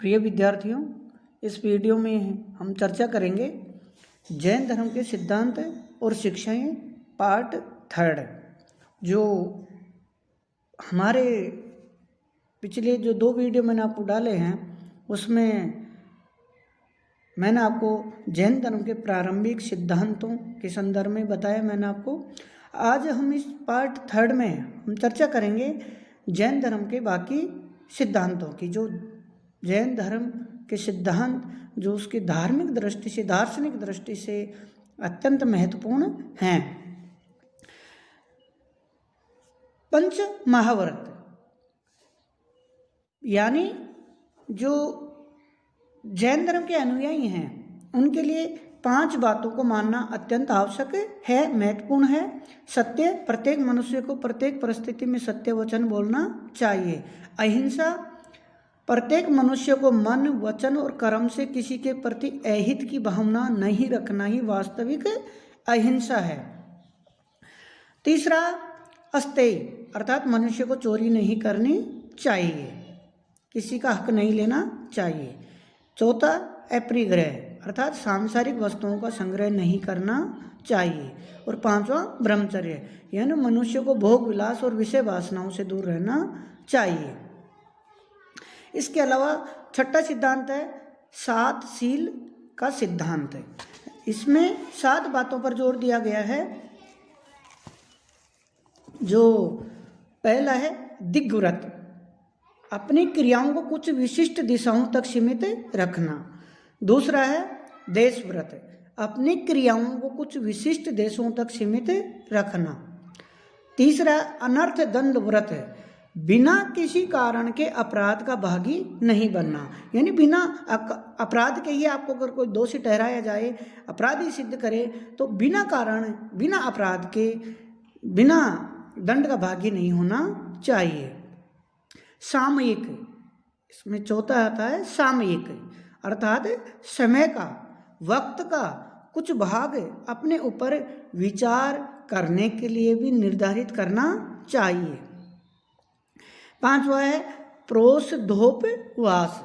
प्रिय विद्यार्थियों, इस वीडियो में हम चर्चा करेंगे जैन धर्म के सिद्धांत और शिक्षाएं पार्ट 3। जो हमारे पिछले जो 2 वीडियो मैंने आपको डाले हैं उसमें मैंने आपको जैन धर्म के प्रारंभिक सिद्धांतों के संदर्भ में बताया मैंने आपको। आज हम इस पार्ट 3 में हम चर्चा करेंगे जैन धर्म के बाकी सिद्धांतों की। जो जैन धर्म के सिद्धांत जो उसकी धार्मिक दृष्टि से, दार्शनिक दृष्टि से अत्यंत महत्वपूर्ण हैं। पंच महाव्रत यानी जो जैन धर्म के अनुयायी हैं उनके लिए 5 बातों को मानना अत्यंत आवश्यक है, महत्वपूर्ण है। सत्य, प्रत्येक मनुष्य को प्रत्येक परिस्थिति में सत्य वचन बोलना चाहिए। अहिंसा, प्रत्येक मनुष्य को मन, वचन और कर्म से किसी के प्रति अहित की भावना नहीं रखना ही वास्तविक अहिंसा है। तीसरा, अस्तेय अर्थात मनुष्य को चोरी नहीं करनी चाहिए, किसी का हक नहीं लेना चाहिए। चौथा, अपरिग्रह अर्थात सांसारिक वस्तुओं का संग्रह नहीं करना चाहिए। और 5वां, ब्रह्मचर्य यानी मनुष्य को भोग विलास और विषय वासनाओं से दूर रहना चाहिए। इसके अलावा 6ठा सिद्धांत है 7 शील का सिद्धांत है। इसमें 7 बातों पर जोर दिया गया है। जो पहला है दिग्व्रत, अपनी क्रियाओं को कुछ विशिष्ट दिशाओं तक सीमित रखना। दूसरा है देशव्रत, अपनी क्रियाओं को कुछ विशिष्ट देशों तक सीमित रखना। तीसरा अनर्थ दंड व्रत है, बिना किसी कारण के अपराध का भागी नहीं बनना, यानी बिना अपराध के ही आपको अगर कोई दोषी ठहराया जाए, अपराधी सिद्ध करे तो बिना कारण, बिना अपराध के, बिना दंड का भागी नहीं होना चाहिए। सामयिक, इसमें चौथा आता है सामयिक अर्थात समय का, वक्त का कुछ भाग अपने ऊपर विचार करने के लिए भी निर्धारित करना चाहिए। 5वां है प्रोषधोपवास।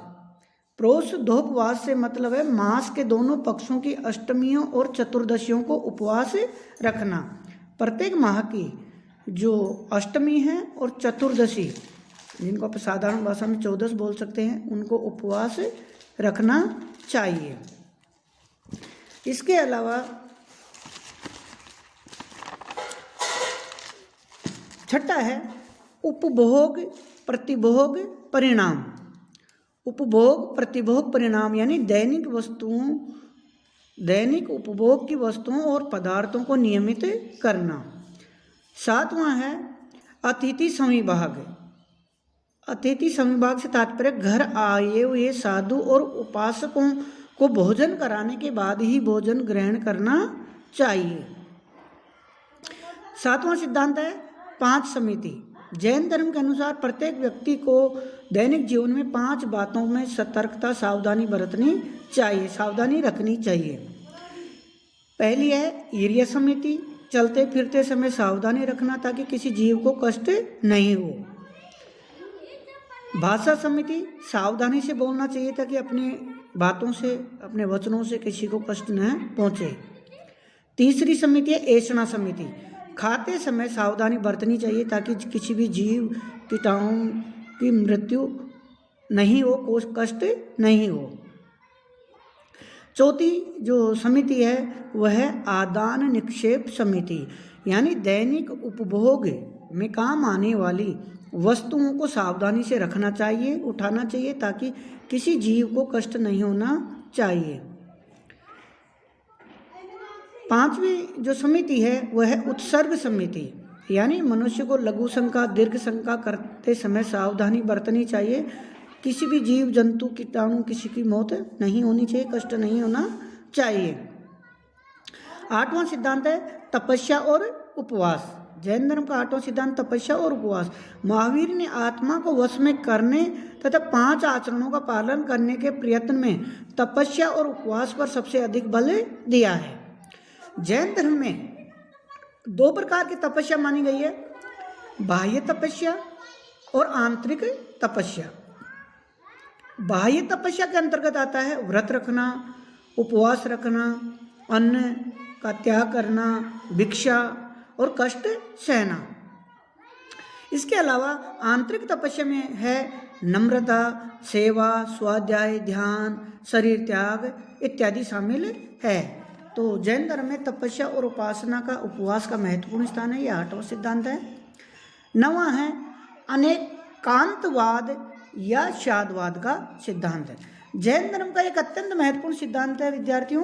प्रोषधोपवास से मतलब है मास के दोनों पक्षों की अष्टमियों और चतुर्दशियों को उपवास रखना। प्रत्येक माह की जो अष्टमी है और चतुर्दशी, जिनको आप साधारण भाषा में 14 बोल सकते हैं, उनको उपवास रखना चाहिए। इसके अलावा 6ठा है उपभोग प्रतिभोग परिणाम। उपभोग प्रतिभोग परिणाम यानी दैनिक उपभोग की वस्तुओं और पदार्थों को नियमित करना। 7वां है अतिथि समिभाग। अतिथि समिभाग से तात्पर्य घर आए हुए साधु और उपासकों को भोजन कराने के बाद ही भोजन ग्रहण करना चाहिए। 7वां सिद्धांत है 5 समिति। जैन धर्म के अनुसार प्रत्येक व्यक्ति को दैनिक जीवन में 5 बातों में सतर्कता, सावधानी बरतनी चाहिए, सावधानी रखनी चाहिए। पहली है ईर्ष्या समिति, चलते फिरते समय सावधानी रखना ताकि किसी जीव को कष्ट नहीं हो। भाषा समिति, सावधानी से बोलना चाहिए ताकि अपनी बातों से, अपने वचनों से किसी को कष्ट न पहुँचे। तीसरी समिति है ऐषणा समिति, खाते समय सावधानी बरतनी चाहिए ताकि किसी भी जीव कीटाणु की मृत्यु नहीं हो, कोई कष्ट नहीं हो। चौथी जो समिति है वह है आदान निक्षेप समिति, यानी दैनिक उपभोग में काम आने वाली वस्तुओं को सावधानी से रखना चाहिए, उठाना चाहिए ताकि किसी जीव को कष्ट नहीं होना चाहिए। 5वीं जो समिति है वह है उत्सर्ग समिति, यानी मनुष्य को लघु शंका, दीर्घ शंका करते समय सावधानी बरतनी चाहिए। किसी भी जीव जंतु कीटाणु किसी की मौत नहीं होनी चाहिए, कष्ट नहीं होना चाहिए। 8वां सिद्धांत है तपस्या और उपवास। जैन धर्म का 8वां सिद्धांत तपस्या और उपवास। महावीर ने आत्मा को वश में करने तथा 5 आचरणों का पालन करने के प्रयत्न में तपस्या और उपवास पर सबसे अधिक बल दिया है। जैन धर्म में 2 प्रकार की तपस्या मानी गई है, बाह्य तपस्या और आंतरिक तपस्या। बाह्य तपस्या के अंतर्गत आता है व्रत रखना, उपवास रखना, अन्न का त्याग करना, भिक्षा और कष्ट सहना। इसके अलावा आंतरिक तपस्या में है नम्रता, सेवा, स्वाध्याय, ध्यान, शरीर त्याग इत्यादि शामिल है। तो जैन धर्म में तपस्या और उपासना का, उपवास का महत्वपूर्ण स्थान है। यह 8वां सिद्धांत है। 9वां है अनेकांतवाद या शादवाद का सिद्धांत है। जैन धर्म का एक अत्यंत महत्वपूर्ण सिद्धांत है विद्यार्थियों,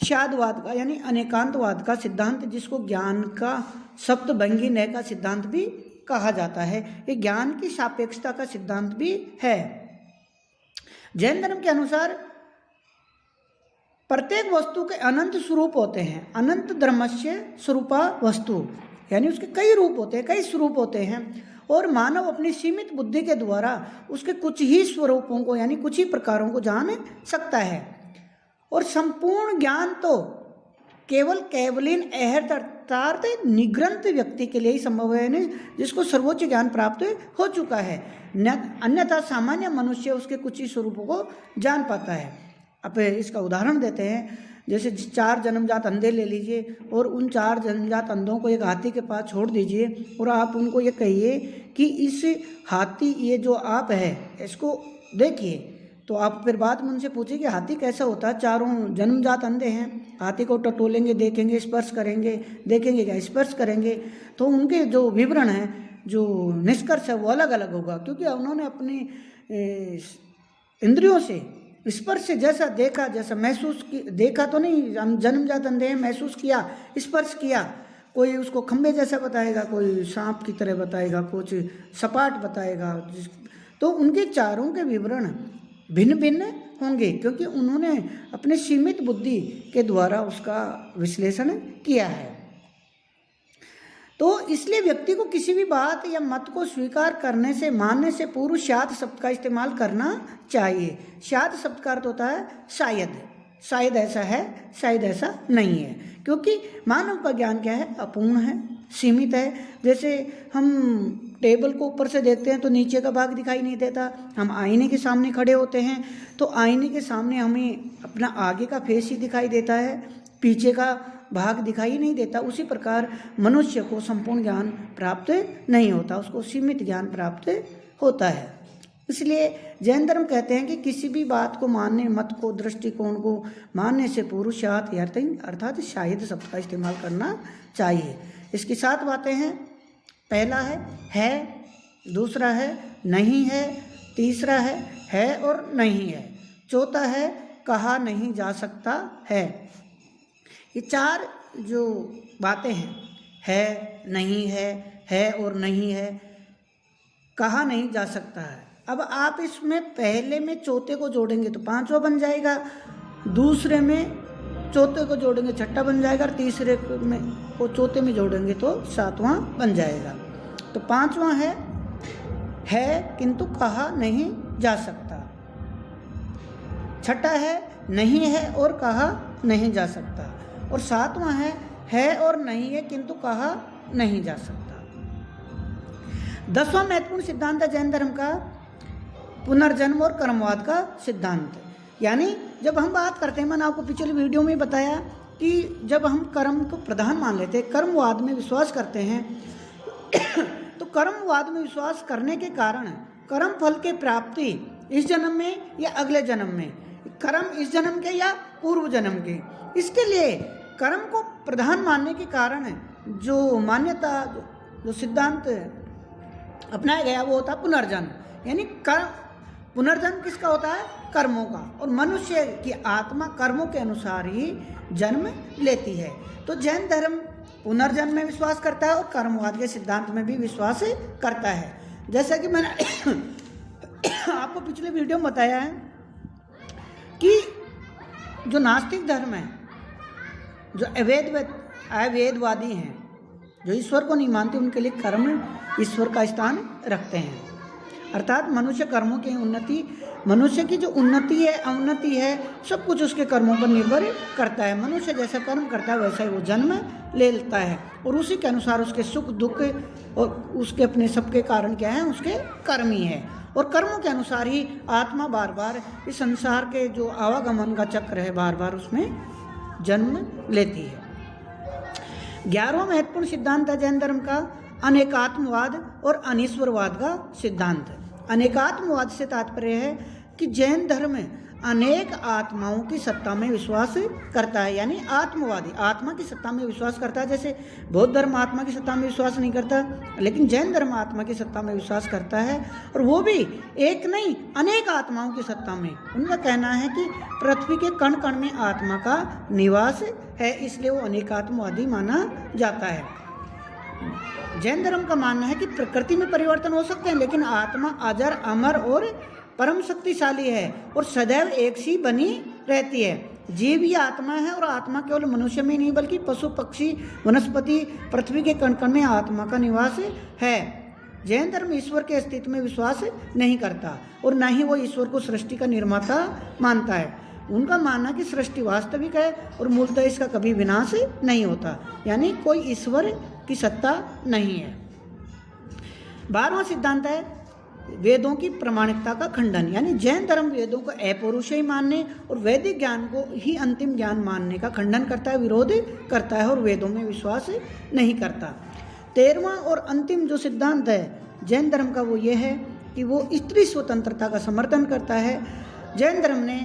शादवाद का यानी अनेकांतवाद का सिद्धांत, जिसको ज्ञान का सप्तभंगी न्याय का सिद्धांत भी कहा जाता है। ये ज्ञान की सापेक्षता का सिद्धांत भी है। जैन धर्म के अनुसार प्रत्येक वस्तु के अनंत स्वरूप होते हैं। अनंत धर्मस्य स्वरूपा वस्तु, यानी उसके कई रूप होते हैं, कई स्वरूप होते हैं, और मानव अपनी सीमित बुद्धि के द्वारा उसके कुछ ही स्वरूपों को यानी कुछ ही प्रकारों को जान सकता है। और संपूर्ण ज्ञान तो केवल केवलीन अहर्त अर्थात निग्रंथ व्यक्ति के लिए ही संभव है, जिसको सर्वोच्च ज्ञान प्राप्त हो चुका है। अन्यथा सामान्य मनुष्य उसके कुछ ही स्वरूपों को जान पाता है। अब इसका उदाहरण देते हैं, जैसे 4 जन्मजात अंधे ले लीजिए और उन 4 जन्मजात अंधों को एक हाथी के पास छोड़ दीजिए और आप उनको ये कहिए कि इस हाथी, ये जो आप है इसको देखिए, तो आप फिर बाद में उनसे पूछिए कि हाथी कैसा होता है। 4 जन्मजात अंधे हैं, हाथी को टटोलेंगे, देखेंगे, स्पर्श करेंगे, देखेंगे क्या स्पर्श करेंगे, तो उनके जो विवरण है, जो निष्कर्ष है वो अलग अलग होगा, क्योंकि उन्होंने अपनी इंद्रियों से स्पर्श से जैसा देखा, जैसा महसूस किया, देखा तो नहीं, हम जन्मजात अंधे हैं, महसूस किया, स्पर्श किया। कोई उसको खंबे जैसा बताएगा, कोई सांप की तरह बताएगा, कुछ सपाट बताएगा, तो उनके चारों के विवरण भिन्न भिन्न होंगे, क्योंकि उन्होंने अपने सीमित बुद्धि के द्वारा उसका विश्लेषण किया है। तो इसलिए व्यक्ति को किसी भी बात या मत को स्वीकार करने से, मानने से पूर्व शायद शब्द का इस्तेमाल करना चाहिए। शायद शब्द का अर्थ होता है शायद, शायद ऐसा है, शायद ऐसा नहीं है, क्योंकि मानव का ज्ञान क्या है, अपूर्ण है, सीमित है। जैसे हम टेबल को ऊपर से देखते हैं तो नीचे का भाग दिखाई नहीं देता। हम आईने के सामने खड़े होते हैं तो आईने के सामने हमें अपना आगे का फेस ही दिखाई देता है, पीछे का भाग दिखाई नहीं देता। उसी प्रकार मनुष्य को संपूर्ण ज्ञान प्राप्त नहीं होता, उसको सीमित ज्ञान प्राप्त होता है। इसलिए जैन धर्म कहते हैं कि किसी भी बात को मानने, मत को, दृष्टिकोण को मानने से पूर्व शायद अर्थात शायद शब्द का इस्तेमाल करना चाहिए। इसकी 7 बातें हैं। पहला है, दूसरा है नहीं है, तीसरा है और नहीं है, चौथा है कहा नहीं जा सकता है। ये 4 जो बातें हैं, है, नहीं है और नहीं है, कहा नहीं जा सकता है। अब आप इसमें पहले में चौथे को जोड़ेंगे तो 5वां बन जाएगा, दूसरे में चौथे को जोड़ेंगे 6ठा बन जाएगा, और तीसरे में को चौथे में जोड़ेंगे तो 7वां बन जाएगा। तो 5वां है किंतु कहा नहीं जा सकता, 6ठा है नहीं है और कहा नहीं जा सकता, और 7वां है और नहीं है किंतु कहा नहीं जा सकता। 10वां महत्वपूर्ण सिद्धांत है जैन धर्म का पुनर्जन्म और कर्मवाद का सिद्धांत। यानी जब हम बात करते हैं, मैंने आपको पिछले वीडियो में बताया कि जब हम कर्म को प्रधान मान लेते हैं, कर्मवाद में विश्वास करते हैं तो कर्मवाद में विश्वास करने के कारण कर्म फल के प्राप्ति इस जन्म में या अगले जन्म में, कर्म इस जन्म के या पूर्व जन्म के, इसके लिए कर्म को प्रधान मानने के कारण जो मान्यता, जो सिद्धांत अपनाया गया वो होता है पुनर्जन्म। यानी कर्म, पुनर्जन्म किसका होता है, कर्मों का, और मनुष्य की आत्मा कर्मों के अनुसार ही जन्म लेती है। तो जैन धर्म पुनर्जन्म में विश्वास करता है और कर्मवाद के सिद्धांत में भी विश्वास करता है। जैसा कि मैंने आपको पिछले वीडियो में बताया है कि जो नास्तिक धर्म है, जो अवेदवादी हैं, जो ईश्वर को नहीं मानते, उनके लिए कर्म ईश्वर का स्थान रखते हैं। अर्थात मनुष्य कर्मों की उन्नति, मनुष्य की जो उन्नति है अवनति है, सब कुछ उसके कर्मों पर निर्भर करता है। मनुष्य जैसा कर्म करता है वैसा ही वो जन्म ले लेता है, और उसी के अनुसार उसके सुख दुख और उसके अपने सबके कारण क्या है, उसके कर्म ही है। और कर्मों के अनुसार ही आत्मा बार बार इस संसार के जो आवागमन का चक्र है बार बार उसमें जन्म लेती है। 11वां महत्वपूर्ण सिद्धांत है जैन धर्म का अनेकात्मवाद और अनीश्वरवाद का सिद्धांत। अनेकात्मवाद से तात्पर्य है कि जैन धर्म अनेक आत्माओं की सत्ता में विश्वास करता है, यानी आत्मवादी आत्मा की सत्ता में विश्वास करता है। जैसे बौद्ध धर्म आत्मा की सत्ता में विश्वास नहीं करता, लेकिन जैन धर्म आत्मा की सत्ता में विश्वास करता है, और वो भी एक नहीं अनेक आत्माओं की सत्ता में। उनका कहना है कि पृथ्वी के कण कण में आत्मा का निवास है, इसलिए वो अनेकात्मवादी माना जाता है। जैन धर्म का मानना है कि प्रकृति में परिवर्तन हो सकते हैं, लेकिन आत्मा अजर अमर और परम शक्तिशाली है और सदैव एक सी बनी रहती है। जीव ही आत्मा है और आत्मा केवल मनुष्य में नहीं बल्कि पशु पक्षी वनस्पति पृथ्वी के कण कण में आत्मा का निवास है। जैन धर्म ईश्वर के अस्तित्व में विश्वास नहीं करता और न ही वो ईश्वर को सृष्टि का निर्माता मानता है। उनका मानना कि सृष्टि वास्तविक है और मूलतः इसका कभी विनाश नहीं होता, यानी कोई ईश्वर की सत्ता नहीं है। 12वां सिद्धांत है वेदों की प्रामाणिकता का खंडन, यानी जैन धर्म वेदों को अपौरुषेय मानने और वैदिक ज्ञान को ही अंतिम ज्ञान मानने का खंडन करता है, विरोध करता है और वेदों में विश्वास नहीं करता। 13वां और अंतिम जो सिद्धांत है जैन धर्म का वो ये है कि वो स्त्री स्वतंत्रता का समर्थन करता है। जैन धर्म ने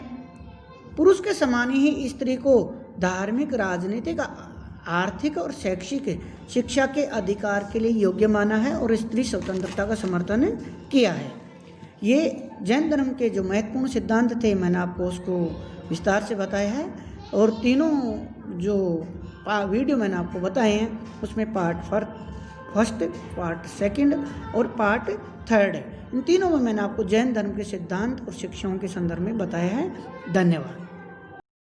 पुरुष के समान ही स्त्री को धार्मिक, राजनीतिक, आर्थिक और शैक्षिक शिक्षा के अधिकार के लिए योग्य माना है और स्त्री स्वतंत्रता का समर्थन किया है। ये जैन धर्म के जो महत्वपूर्ण सिद्धांत थे मैंने आपको उसको विस्तार से बताया है, और तीनों जो वीडियो मैंने आपको बताए हैं उसमें पार्ट फर्स्ट, पार्ट सेकंड और पार्ट थर्ड है। इन तीनों में मैंने आपको जैन धर्म के सिद्धांत और शिक्षाओं के संदर्भ में बताया है। धन्यवाद।